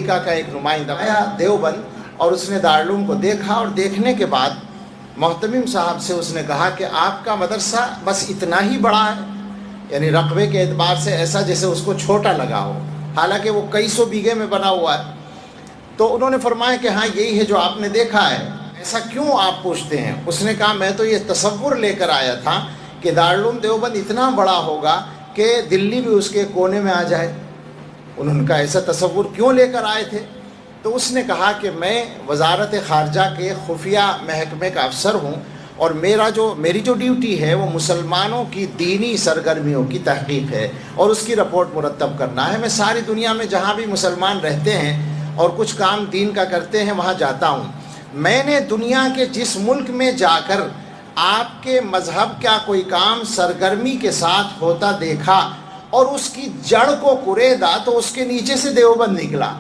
امریکہ کا ایک نمائندہ آیا دیوبند اور اس نے دارالعلوم کو دیکھا، اور دیکھنے کے بعد محتمم صاحب سے اس نے کہا کہ آپ کا مدرسہ بس اتنا ہی بڑا ہے، یعنی رقبے کے اعتبار سے ایسا جیسے اس کو چھوٹا لگا ہو، حالانکہ وہ کئی سو بیگھے میں بنا ہوا ہے۔ تو انہوں نے فرمایا کہ ہاں یہی ہے جو آپ نے دیکھا ہے، ایسا کیوں آپ پوچھتے ہیں؟ اس نے کہا میں تو یہ تصور لے کر آیا تھا کہ دارالعلوم دیوبند اتنا بڑا ہوگا کہ دلی بھی اس کے کونے میں آ جائے۔ انہوں نے کہا ایسا تصور کیوں لے کر آئے تھے؟ تو اس نے کہا کہ میں وزارت خارجہ کے خفیہ محکمے کا افسر ہوں، اور میری جو ڈیوٹی ہے وہ مسلمانوں کی دینی سرگرمیوں کی تحقیق ہے اور اس کی رپورٹ مرتب کرنا ہے۔ میں ساری دنیا میں جہاں بھی مسلمان رہتے ہیں اور کچھ کام دین کا کرتے ہیں وہاں جاتا ہوں۔ میں نے دنیا کے جس ملک میں جا کر آپ کے مذہب کا کوئی کام سرگرمی کے ساتھ ہوتا دیکھا اور اس کی جڑ کو کریدا تو اس کے نیچے سے دیوبند نکلا۔